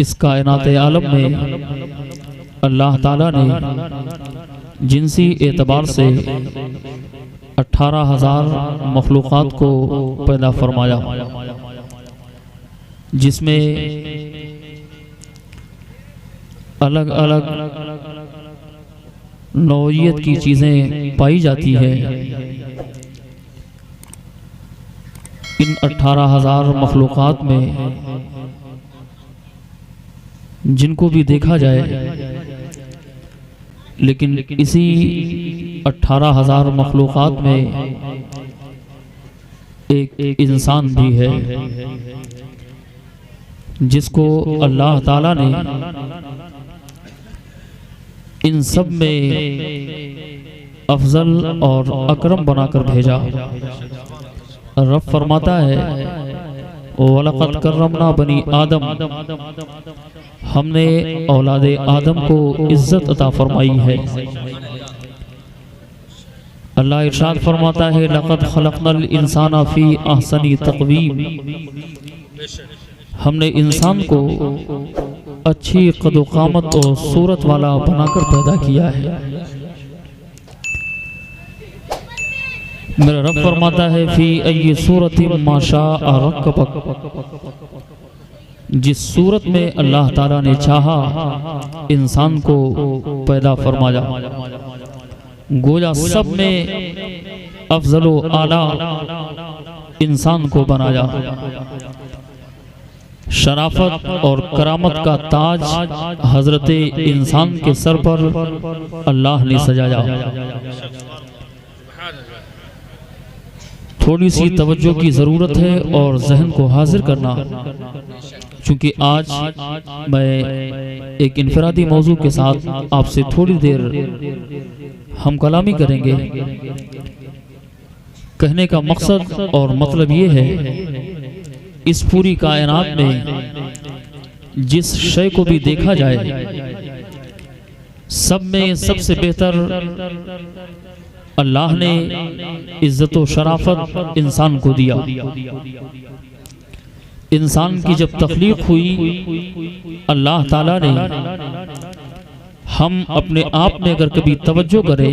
इस कायनात आलम में अल्लाह ताला ने जिनसी एतबार से 18,000 मखलूक़ात को पैदा फरमाया, जिसमें अलग अलग नौइयत की चीज़ें पाई जाती है। इन 18,000 मखलूक़ात में जिनको भी देखा जाए, लेकिन इसी 18,000 मखलूक़ात में एक इंसान भी है जिसको अल्लाह ताला ने इन सब में अफजल और अकरम बनाकर भेजा। रब फरमाता है, वलक़द कर्रमना बनी आदम, हमने औलादे आदम को इज्जत अता फरमाई है। अल्लाह इरशाद फरमाता है, लक़द खलक़नल इंसाना फ़ी अहसनी तक़वीम, हमने इंसान को अच्छी क़द-ओ-क़ामत और सूरत वाला बनाकर पैदा किया है। मेरा रब फरमाता है, फ़ी अय्यि सूरतिन मा शाअ रक्कबक, जिस सूरत में अल्लाह ताला ने चाहा इंसान को पैदा फरमाया। गोया सब में अफजलो आला इंसान को बनाया। शराफत और करामत का ताज हजरत इंसान के सर पर अल्लाह ने सजाया। थोड़ी सी तवज्जो की ज़रूरत है और जहन को हाजिर करना, क्योंकि आज मैं एक इनफरादी मौजू के साथ आपसे थोड़ी देर हम कलामी करेंगे। कहने का मकसद और मतलब ये है, इस पूरी कायनात में जिस शय को भी देखा जाए, सब में सबसे बेहतर अल्लाह ने इज्जत व शराफत इंसान को दिया। इंसान की जब तख्लीक हुई, अल्लाह ताला ने, हम अपने आप में अगर कभी तवज्जो करें,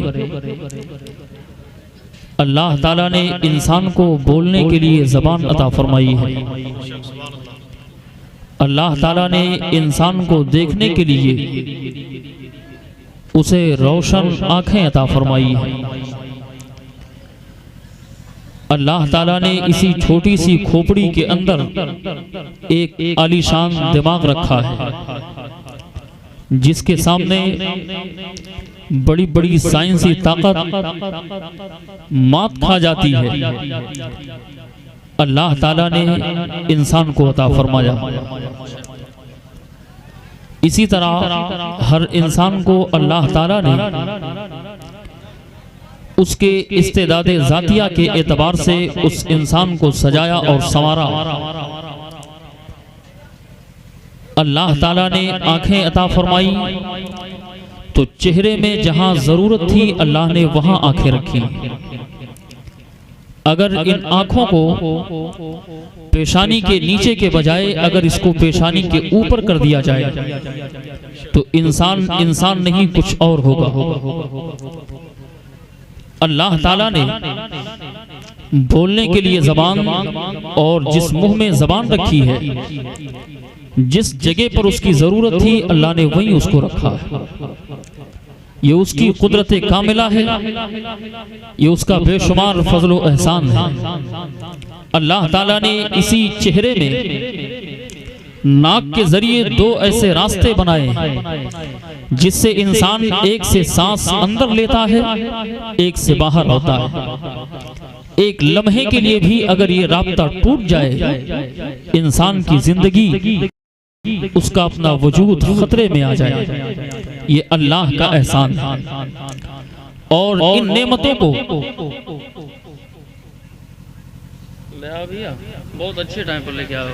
अल्लाह ताला ने इंसान को बोलने के लिए ज़बान अता फरमाई है। अल्लाह ताला ने इंसान को देखने के लिए उसे रोशन आँखें अता फरमाई है। अल्लाह ताला ने इसी छोटी सी खोपड़ी के अंदर एक आलीशान दिमाग रखा है, जिसके सामने बड़ी बड़ी साइंसी ताकत मात खा जाती है। अल्लाह ताला ने इंसान को अता फरमाया। इसी तरह हर इंसान को अल्लाह ताला ने उसके इस्तेदादे ज़ातिया के एतबार से उस इंसान को सजाया और संवारा। अल्लाह ताला ने आंखें अता फरमाई, तो चेहरे में जहां जरूरत थी अल्लाह ने वहां आंखें रखी। अगर इन आंखों को पेशानी के नीचे के बजाय अगर इसको पेशानी के ऊपर कर दिया जाए, तो इंसान नहीं कुछ और होगा। अल्लाह ताला ने बोलने के लिए ज़बान, और जिस मुंह में ज़बान रखी है, जिस जगह पर उसकी ज़रूरत थी अल्लाह ने वहीं उसको रखा है। ये उसकी कुदरत कामिला है, ये उसका बेशुमार फजल व एहसान है। अल्लाह ताला ने इसी चेहरे में नाक के जरिए दो ऐसे रास्ते बनाए जिससे इंसान एक से सांस अंदर लेता है, एक से बाहर आता है। एक लम्हे के लिए भी अगर ये राब्ता टूट जाए, इंसान की जिंदगी, उसका अपना वजूद खतरे में आ जाए। ये अल्लाह का एहसान है। और इन नेमतों को बहुत अच्छे टाइम पर लेके आओ।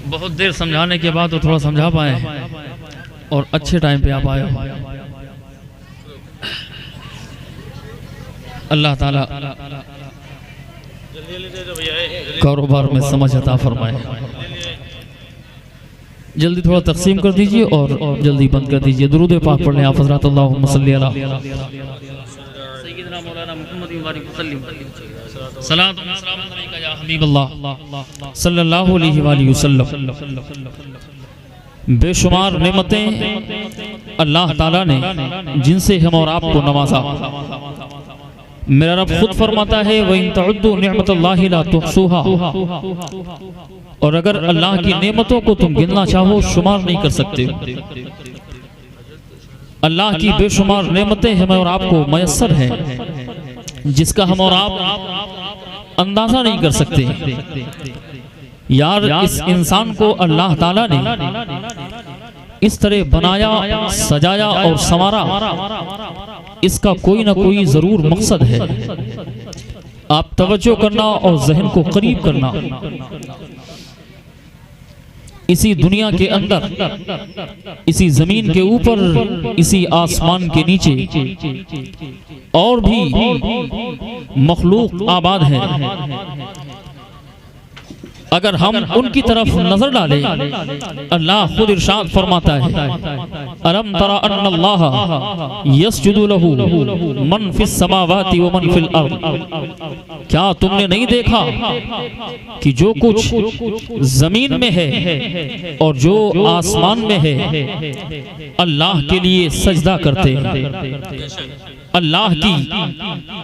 बहुत देर समझाने के बाद तो थोड़ा समझा पाए और अच्छे टाइम पे आप आए। अल्लाह ताला कारोबार में समझ अता फरमाए। जल्दी थोड़ा तकसीम कर दीजिए और जल्दी बंद कर दीजिए। दुरूद पाक पढ़ लें आप हज़रात। अल्लाहुम्मा सल्ली अला सय्यिदना मौलाना मुहम्मद सलात व सलाम अलैका या हबीबल्लाह सल्लल्लाहु अलैहि वसल्लम। बेशुमार नेमतें अल्लाह ताला ने जिनसे हम और आपको नवाजा। मेरा रब खुद फरमाता है व इन तउद्दू निअमतल्लाहि ला तुहसूहा, और अगर अल्लाह की नेमतों को तुम गिनना चाहो शुमार नहीं कर सकते। अल्लाह की बेशुमार नेमतें हमें और आपको मयस्सर हैं जिसका हम और आप अंदाजा नहीं कर सकते। यार इस इंसान को अल्लाह ताला ने इस तरह बनाया, सजाया और संवारा, इसका कोई ना कोई जरूर मकसद है। आप तवज्जो करना और जहन को करीब करना। इसी दुनिया के अंदर, इसी जमीन के ऊपर, इसी आसमान के नीचे और भी मखलूक आबाद है। अगर हम उनकी तरफ नजर डालें, अल्लाह खुद इरशाद फरमाता है अलम तरा अन्नल्लाह यस्जुदु लहू मन फिस समावाति व मन फिल अर्द। क्या तुमने नहीं देखा कि जो कुछ जमीन में है और जो आसमान में है अल्लाह के लिए सजदा करते हैं, अल्लाह की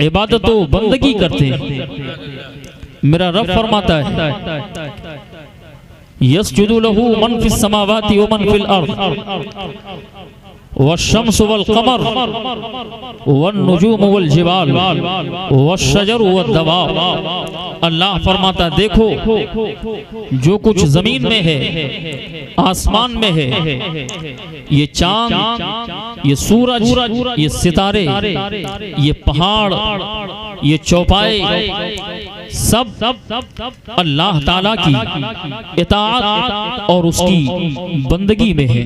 इबादत व बंदगी करते हैं। मेरा रब फरमाता है यस्जुदु लहू मन फिस समावाति व मन फिल अर्द वश्शम्सु वल क़मर वन नुजूम वल जिबाल वश्शजरु वद्दवाब। अल्लाह फरमाता देखो जो कुछ जमीन में है, आसमान में है, ये चांद, ये सूरज, ये सितारे, ये पहाड़, ये चौपाए, सब अल्लाह ताला की इताअत और उसकी बंदगी में है।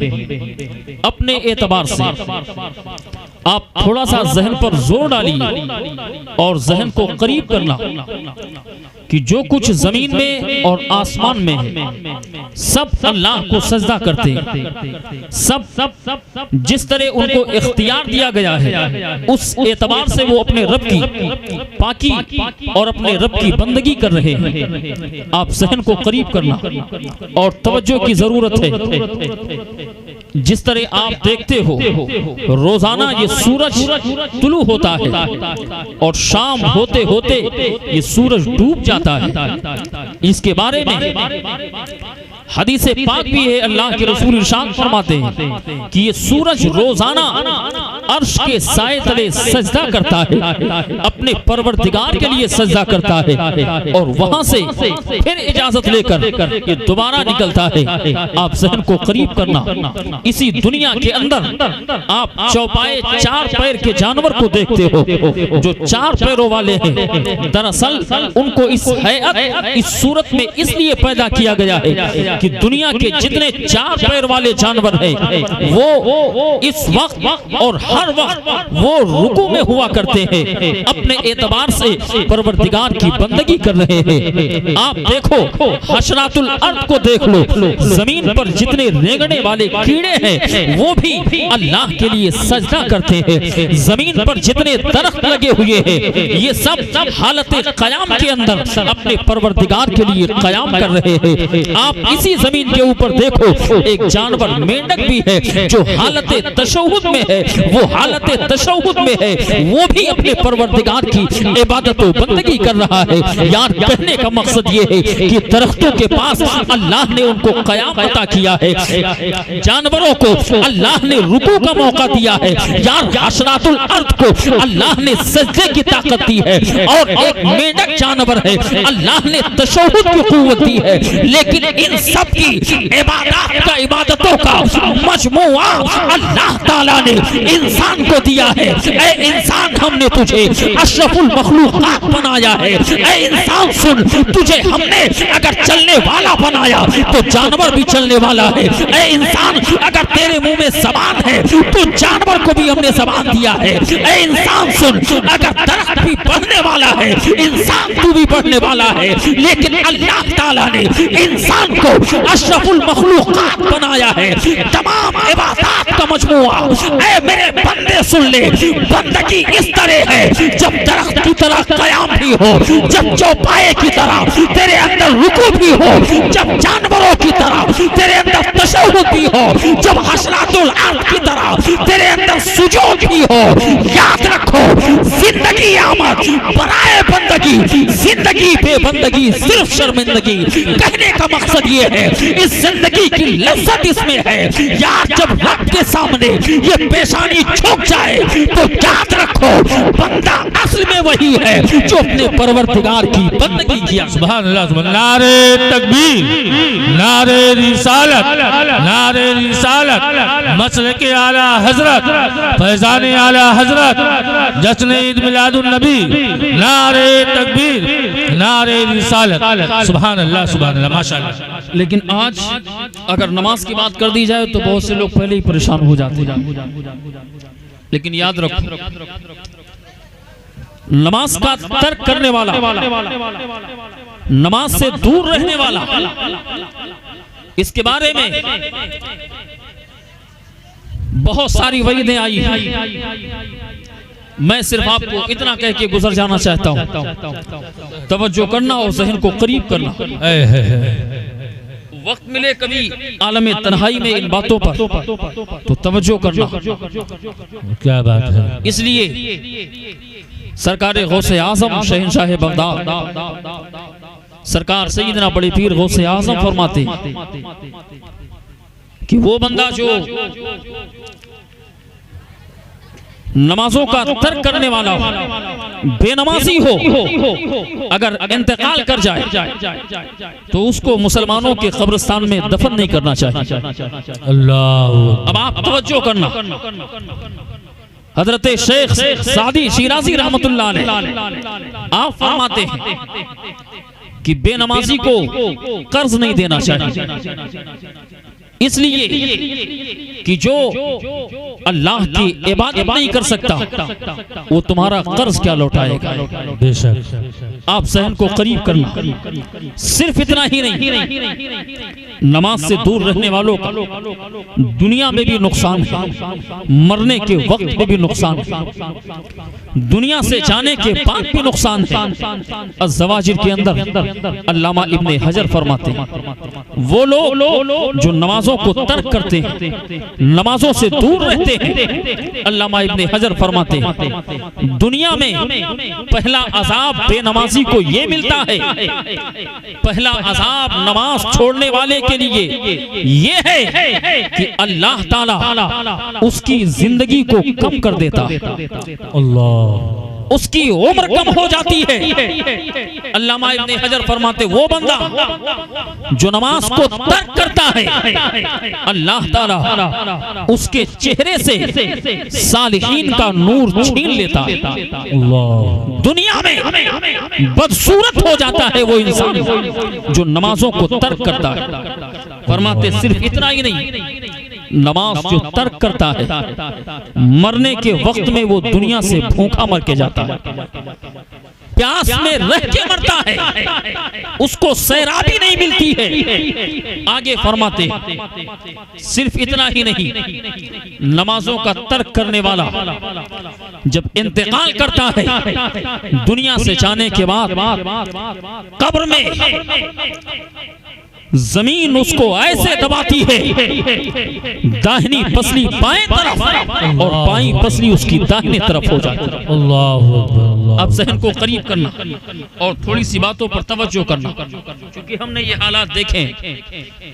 अपने एतबार से आप थोड़ा सा जहन पर जोर डालिए और जहन को करीब करना कि जो कुछ जमीन में और आसमान में है सब अल्लाह को सजदा करते हैं। सब जिस तरह उनको इख्तियार दिया गया है उस एतबार से वो अपने रब की पाकी और अपने रब की बंदगी कर रहे हैं। आप जहन को करीब करना और तवज्जो की जरूरत है। जिस तरह आप देखते हो रोजाना ये सूरज तुलू होता है और शाम होते होते ये सूरज डूब जाता है। इसके बारे में हदीस पाक भी है, अल्लाह के रसूल इरशाद फरमाते हैं कि ये सूरज रोजाना अर्श के साए तले सजदा करता है, अपने परवरदिगार के लिए सजदा करता है और वहां से फिर इजाजत लेकर ये दोबारा निकलता है। आप जहन को करीब करना। इसी दुनिया के अंदर आप चौपाए चार पैर के जानवर को देखते हो जो चार पैरों वाले हैं। दरअसल उनको इस हैयत, इस सूरत में इसलिए पैदा किया गया है कि दुनिया के जितने चार पैर वाले जानवर हैं वो इस वक्त और हर वक्त वो रुकू में हुआ करते हैं, अपने एतबार से परवरदिगार की बंदगी कर रहे हैं। आप देखो हशरातुल अर्द को देख लो, जमीन पर जितने रेंगने वाले कीड़े हैं वो भी अल्लाह के लिए सजदा करते हैं। जमीन पर जितने दरख्त लगे हुए हैं ये सब हालत कयाम के अंदर अपने परवरदिगार के लिए कयाम कर रहे हैं। आप इसी जमीन के ऊपर देखो एक जानवर मेंढक भी है जो हालत तशहुद में है, वो हालत तशहुद में है, वो भी अपने परवरदिगार की इबादत व बंदगी कर रहा है। यार कहने का मकसद ये है कि दरख्तों के पास अल्लाह ने उनको कयाम अता किया है, जानवरों को अल्लाह ने रुकू का मौका दिया है। यार हशरातुल अर्द को अल्लाह ने सजदे की ताकत दी है और एक मेंढक जानवर है अल्लाह ने तशहुद की कुव्वत दी है। लेकिन इन सब की इबादतों का मजमुआ अल्लाह ताला ने इंसान को दिया है। ऐ इंसान, हमने तुझे अशरफुल मखलूकात बनाया है। ऐ इंसान सुन, तुझे हमने अगर चलने वाला बनाया तो जानवर भी चलने वाला है। ऐ इंसान, अगर तेरे मुंह में ज़बान है तो जानवर को भी हमने ज़बान दिया है। ऐ इंसान सुन, अगर दरख्त भी बढ़ने वाला है, इंसान तू भी बढ़ने वाला है, लेकिन अल्लाह ताला ने इंसान को अशरफुल मखलूकात बनाया है, तमाम इबादत का मजमुआ। ऐ मेरे बंदे सुन ले, बंदगी इस तरह है, जब दरख्त की तरह कयाम भी हो, जब चौपाए की तरह तेरे अंदर रुकू भी हो, जब जानवरों की तरह तेरे अंदर तशहुद भी हो, जब हशरातुल अर्द की तरह तेरे अंदर सुजूद भी हो। याद रखो, जिंदगी आमद बराए बंदगी, जिंदगी पे बंदगी सिर्फ शर्मिंदगी। कहने का मकसद ये है, इस जिंदगी की लज्जत इसमें है। यार, जब रब के सामने ये पेशानी झुक जाए तो याद रखो, बंदा असल में वही है जो अपने परवरदिगार की बंदगी किया। सुभान अल्लाह, सुभान अल्लाह। नारे तकबीर, नारे रिसालत, नारे रिसालत, मसलक के आला हजरत, फैजान आला हजरत, जश्न ईद मिलादुन नबी, नारे तकबीर, नारे रिसालत। सुभान अल्लाह, सुभान अल्लाह, माशाअल्लाह। लेकिन आज अगर नमाज की बात कर दी जाए तो बहुत से लोग पहले ही परेशान हो जाते हैं। लेकिन याद रखो, नमाज का तर्क करने वाला, नमाज से दूर रहने वाला, इसके बारे में बहुत सारी वईदें आई हैं। मैं सिर्फ आपको इतना कह के गुजर जाना चाहता हूं, तवज्जो करना और ज़हन को करीब करना। वक्त मिले कभी आलम तन्हाई में इन बातों पर तो तवज्जो करना। क्या बात है। इसलिए सरकार गौसे आजम शहंशाह बगदाद, सरकार सैयदना बड़े पीर गौसे आजम फरमाते कि वो बंदा जो नमाजों का तर्क करने वाला हो, बेनमाजी हो, अगर इंतकाल कर जाए तो उसको मुसलमानों के कब्रिस्तान में दफन नहीं करना चाहिए। अल्लाह। अब आप तवज्जो करना, हजरत शेख सादी शिराजी रहमतुल्लाह अलैह आप फरमाते हैं कि बेनमाजी को कर्ज नहीं देना चाहिए, इसलिए कि जो अल्लाह की इबादत नहीं कर सकता वो तुम्हारा कर्ज क्या लौटाएगा। बेशक। आप सहन को करीब करना। सिर्फ इतना ही नहीं, नमाज से दूर रहने वालों का दुनिया में भी नुकसान है, मरने के वक्त में भी नुकसान है, दुनिया से जाने के बाद भी नुकसान है। अज़्ज़वाजिर के अंदर अल्लामा इब्ने हजर फरमाते हैं, वो लोग जो नमाजों को तर्क करते हैं, नमाजों से दूर रहते हैं, अल्लामा इब्ने हजर फरमाते हैं दुनिया में पहला अजाब बेनमाजी को ये मिलता है, पहला अजाब नमाज छोड़ने वाले के लिए ये है कि अल्लाह ताला उसकी जिंदगी को कम कर देता है, अल्लाह, उसकी उम्र कम हो जाती है। अल्लामा इब्ने हजर फरमाते वो बंदा जो नमाज को तर्क करता है, अल्लाह ताला उसके चेहरे से सालिहीन का नूर छीन लेता है। अल्लाह। दुनिया में बदसूरत हो जाता है वो इंसान जो नमाजों को तर्क करता है। फरमाते सिर्फ इतना ही नहीं, नमाज जो तर्क करता है मरने के वक्त में वो दुनिया से भूखा मर के जाता है, प्यास में रह के मरता है, उसको सैराबी नहीं मिलती है। आगे फरमाते सिर्फ इतना ही नहीं, नमाजों का तर्क करने वाला जब इंतकाल करता है दुनिया से जाने के बाद कब्र में जमीन उसको ऐसे दबाती है, दाहिनी पसली बाएं तरफ और बाईं पसली उसकी दाहिनी तरफ हो जाती है। अल्लाह। अब ज़हन को करीब करना और थोड़ी सी बातों पर तवज्जो करना, क्योंकि हमने ये हालात देखे,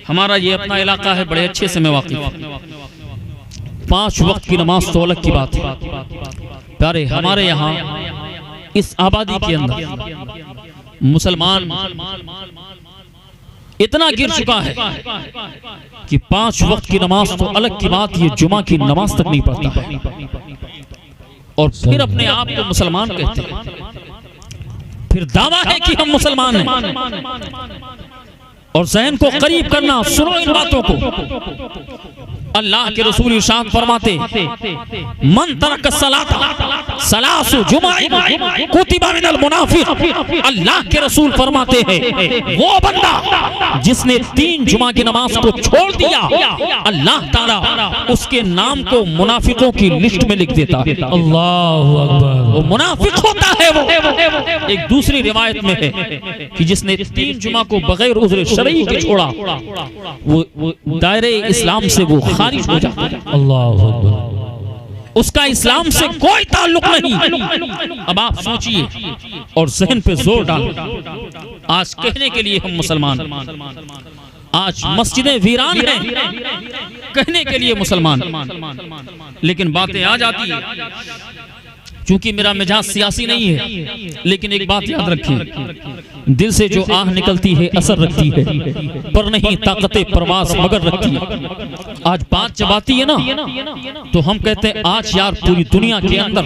हमारा ये अपना इलाका है, बड़े अच्छे से मैं वाकिफ हूं। 5 वक्त की नमाज तो अलग की बात है प्यारे, हमारे यहाँ इस आबादी के अंदर मुसलमान इतना गिर चुका है कि 5 वक्त की नमाज तो अलग की बात, ये जुमा की नमाज तक नहीं पढ़ता है। और फिर अपने आप को मुसलमान कहते हैं, फिर दावा है कि हम मुसलमान हैं। और ज़हन को करीब करना, सुनो इन बातों को। अल्लाह के रसूल इरशाद फरमाते, मन तरक सलाता सलासु जुमाइन कुतिबा मिनल मुनाफिक। अल्लाह के रसूल फरमाते हैं, वो बंदा जिसने 3 जुमा की नमाज को छोड़ दिया, अल्लाह ताला उसके नाम को मुनाफिकों की लिस्ट में लिख देता है। अल्लाहु अकबर। वो मुनाफिक होता है वो। एक दूसरी रिवायत में है कि जिसने 3 जुमा को बगैर उज़्र शरई के छोड़ा, वो दायरे इस्लाम से वो खारिज हो जाता है। अल्लाहु अकबर। उसका इस्लाम से कोई ताल्लुक नहीं। अब आप सोचिए और ज़हन पे जोर डालें। आज कहने के लिए हम मुसलमान, आज मस्जिदें वीरान हैं, कहने के लिए मुसलमान, लेकिन बातें आ जाती है। क्योंकि मेरा मिजाज सियासी नहीं है, लेकिन एक बात याद रखें, दिल से जो आह निकलती है असर रखती है, पर नहीं ताकते प्रवास मगर रखती है। आज बात जब आती है ना, तो हम कहते हैं आज यार पूरी दुनिया के अंदर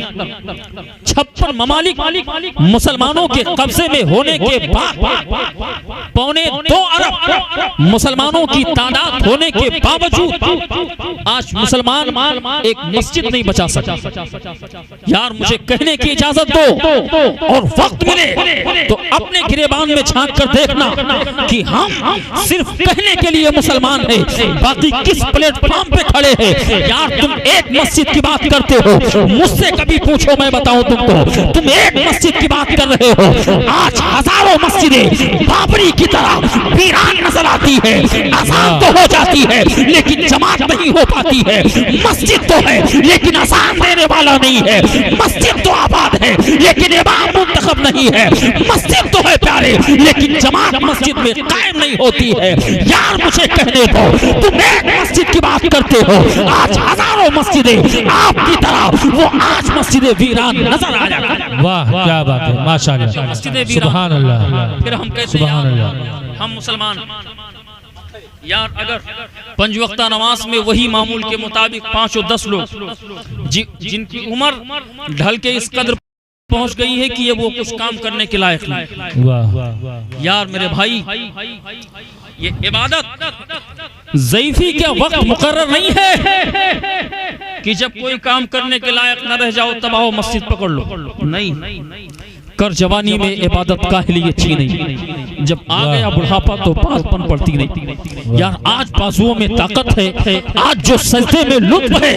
56 ममालिक मुसलमानों के कब्जे में होने के बाद, 2.25 अरब मुसलमानों की तादाद होने के बावजूद आज मुसलमान एक मस्जिद नहीं बचा सका। यार मुझे कहने की इजाजत दो, और वक्त मिले तो अपने गिरेबान में झांक कर देखना कि हम सिर्फ कहने के लिए मुसलमान हैं, बाकी किस प्लेटफॉर्म पे खड़े हैं। यार तुम एक मस्जिद की बात करते हो, मुझसे कभी पूछो मैं बताऊं तुमको, तुम एक मस्जिद की बात कर रहे हो। आज हजारों मस्जिदें बाबरी की तरह वीरान नजर आती है। अजान तो हो जाती है लेकिन जमात नहीं हो पाती है। मस्जिद तो है लेकिन अजान देने वाला नहीं है। मस्जिद तो आबाद है लेकिन इमाम मुंतखब नहीं है। मस्जिद तो है प्यारे लेकिन जमात मस्जिद में कायम नहीं होती है। यार मुझे कहने दो, तुम एक मस्जिद की बात करते हो, आज हजारों मस्जिदें आपकी तरह वो आज मस्जिदें वीरान नजर आ जाती। वाह क्या बात है, माशाअल्लाह, मस्जिदें सुभान अल्लाह। फिर हम कहते हैं हम मुसलमान। यार अगर 5 वक्ता नमाज में वही मामूल के मुताबिक 5 और 10 लोग जिनकी उम्र ढल के इस कदर पहुंच गई है कि ये वो कुछ काम करने के लायक नहीं, वाह यार मेरे भाई, ये इबादत ज़ईफ़ी का वक्त मुकर्रर नहीं है कि जब कोई काम करने के लायक न रह जाओ तब आओ मस्जिद पकड़ लो। नहीं, कर जवानी में इबादत काहे लिए अच्छी नहीं, जब आ गया बुढ़ापा तो पासपन पड़ती नहीं। यार आज बाजुओं में ताकत है, आज जो सजदे में लुत्फ है,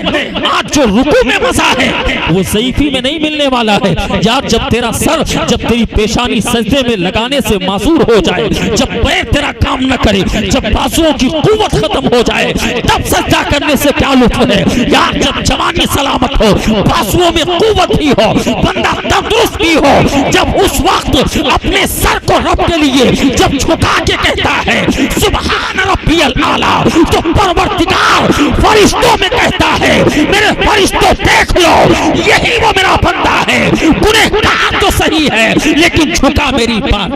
आज जो रुकू में मजा है, वो ज़ईफ़ी में नहीं मिलने वाला है। यार जब तेरा सर, जब तेरी पेशानी सजदे में लगाने से मासूर हो जाए, जब पैर तेरा काम न करे, जब बाजुओं की कुव्वत खत्म हो जाए, तब सजदा करने से क्या लुत्फ है। यार जब जवानी सलामत हो, बाजुओं में कुव्वत भी हो, बंदा तंदुरुस्त भी हो, जब उस वक्त अपने सर को रब के लिए जब झुका के कहता है सुभान रब्बियल आला, तो परवरदिगार फरिश्तों में कहता है मेरे फरिश्तों देख लो, यही वो मेरा बंदा है। गुनहगार तो सही है लेकिन झुका मेरी बात।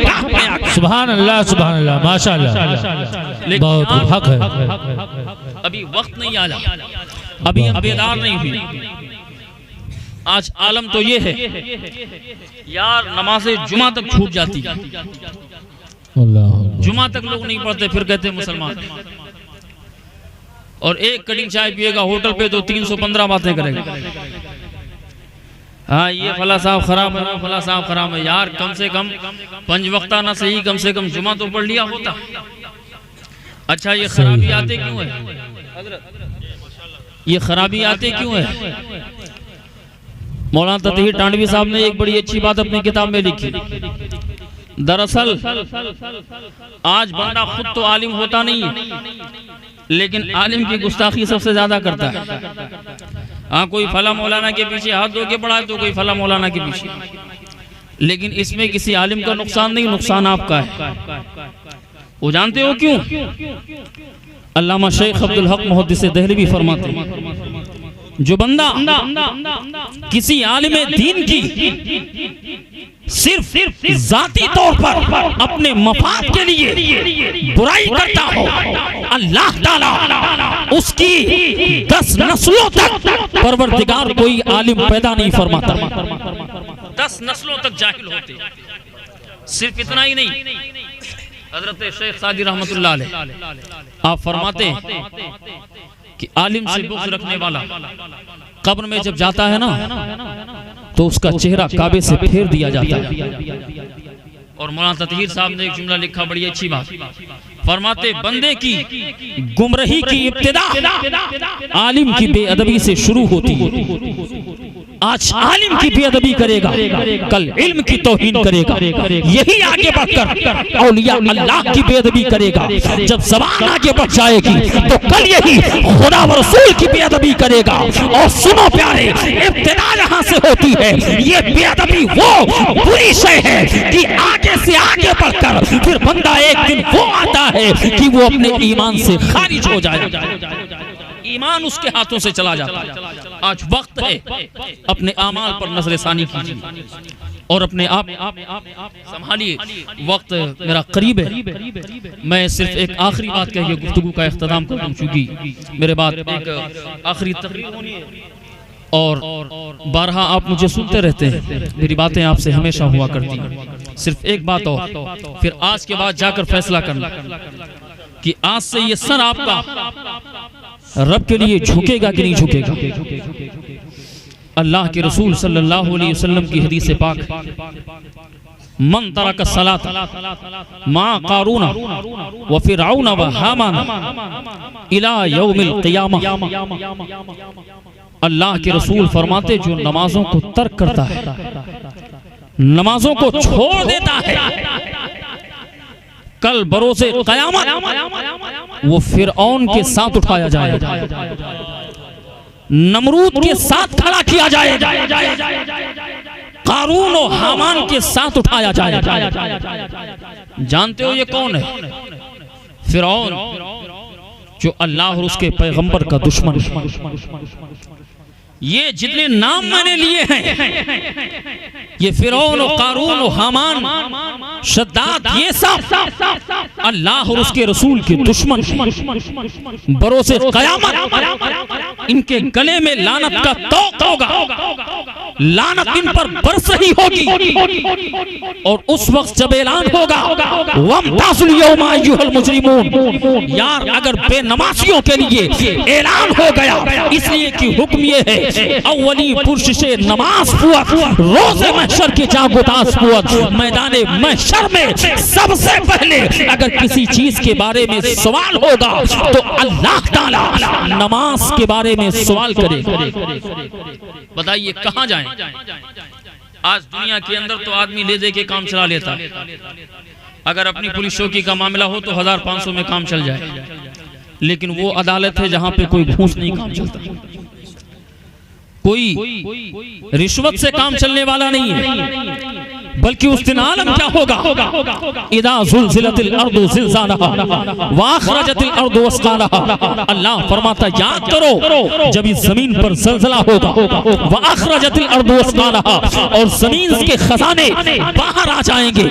सुभान अल्लाह, माशाअल्लाह, बहुत हक है। अभी वक्त नहीं आया, अभी बेदार नहीं हुई। आज आलम तो ये है यार, नमाज़े जुमा तक छूट जाती, जुमा तक लोग नहीं पढ़ते, फिर कहते हैं मुसलमान। और एक कटिंग चाय पिएगा होटल पे तो 315 बातें करेगा। हाँ ये फला साहब खराब है, फला साहब खराब है। यार कम से कम 5 वक्ता ना सही, कम से कम जुमा तो पढ़ लिया होता। अच्छा ये खराबी आते क्यों है, ये खराबी आते क्यों है? मौलाना ततहीर टांडवी साहब ने एक बड़ी अच्छी बात अपनी किताब में लिखी। दरअसल आज बंदा खुद तो आलिम होता नहीं है, लेकिन आलिम की गुस्ताखी सबसे ज्यादा करता है। हाँ कोई फला मौलाना के पीछे हाथ धो के पड़ा है तो कोई फला मौलाना के पीछे, लेकिन इसमें किसी आलिम का नुकसान नहीं, नुकसान आपका है। वो जानते हो क्यों? अल्लामा शेख अब्दुल हक मुहद्दिस देहलवी फरमाते हैं जो बंदा किसी आलिम दीन की सिर्फ जाती तौर पर अपने मफाद के लिए बुराई करता हो, अल्लाह ताला उसकी 10 नस्लों तक परवरदिगार कोई आलिम पैदा नहीं फरमाता। 10 नस्लों तक जाहिल होते। सिर्फ इतना ही नहीं, हजरत शेख सादी रहमतुल्लाह अलैह आप फरमाते हैं कि आलिम से बुग़्ज़ रखने वाला कब्र में जब जाता है ना तो उसका चेहरा काबे से फेर दिया जाता है। और मौलाना ततहीर साहब ने एक जुमला लिखा, बड़ी अच्छी बात, फरमाते बंदे की गुमराही की इब्तिदा आलिम की बेअदबी से शुरू होती है। आज आलिम की बेअदबी करेगा, कल इल्म की तौहीन करेगा, यही आगे बढ़कर औलिया अल्लाह की बेअदबी करेगा। जब ज़बान आगे बढ़ जाएगी तो कल यही खुदा व रसूल की बेअदबी करेगा। और सुनो प्यारे, इब्तिदा यहाँ से होती है। ये बेअदबी वो बुरी शय है कि आगे से आगे बढ़कर फिर बंदा एक दिन वो आता है कि वो अपने ईमान से खारिज हो जाए, ईमान उसके हाथों से चला जाता है। आज वक्त है अपने आमाल पर नजरसानी कीजिए और अपने आप संभालिए। वक्त मेरा करीब है। मैं सिर्फ एक आखिरी बात कह के गुफ्तगू का इख्तिताम कर दूं, चूंकि मेरे बाद एक आखिरी तकरीर होनी है और बारहा आप मुझे सुनते रहते हैं, मेरी बातें आपसे हमेशा हुआ करती हैं। सिर्फ एक बात और, फिर आज के बाद जाकर फैसला करना कि आज से ये सर आपका रब के लिए झुकेगा कि नहीं झुकेगा। अल्लाह के रसूल सल्लल्लाहु अलैहि वसल्लम की हदीस पाक, मन तरक सलात मा कारूना व फिरऔन व हामान इला यौमिल क़ियामह। अल्लाह के रसूल फरमाते जो नमाजों को तर्क करता है, नमाजों को छोड़ देता है, कल बरोसे क़यामत वो फिरऔन के साथ उठाया जाएगा, नमरूद के साथ खड़ा किया जाएगा, कारून और हामान के साथ उठाया जाएगा। जानते हो ये कौन है? फिरऔन, जो अल्लाह और उसके पैगंबर का दुश्मन। ये जितने नाम मैंने लिए हैं, ये फिरौन और कारून और हामान, शद्दाद, ये सब अल्लाह और उसके रसूल के दुश्मन। बरोसे क़यामत इनके गले में लानत का तौक़ होगा, लानत इन पर बरस रही होगी। और उस वक्त जब ऐलान होगा वम्ताज़ुल यौमा अय्युहल मुजरिमून, यार अगर बेनमाजियों के लिए ऐलान हो गया, इसलिए कि हुक्म ये है अव्वली पुरशिशे नमाज पुअत, रोज़े महशर के जागोदास पुअत, मैदाने महशर में सबसे पहले अगर किसी चीज के बारे में सवाल होगा तो अल्लाह ताला नमाज के बारे में सवाल करेगा। बताइए कहां जाएं? आज दुनिया के अंदर तो आदमी ले दे के काम चला लेता है। अगर अपनी पुलिस चौकी का मामला हो तो 1500 में काम चल जाए, लेकिन वो अदालत है जहां पे कोई घूस नहीं काम चलता, कोई रिश्वत से काम चलने वाला नहीं है, बल्कि उस दिन आलम क्या होगा? इदा ज़ुलज़िलतिल अर्दु ज़िलज़ालहा व अख़रजतिल अर्दु अस्क़ालहा। अल्लाह फरमाता याद करो जब इस जमीन पर ज़लज़ला होगा, व अख़रजतिल अर्दु अस्क़ालहा, और जमीन के खजाने बाहर आ जाएंगे।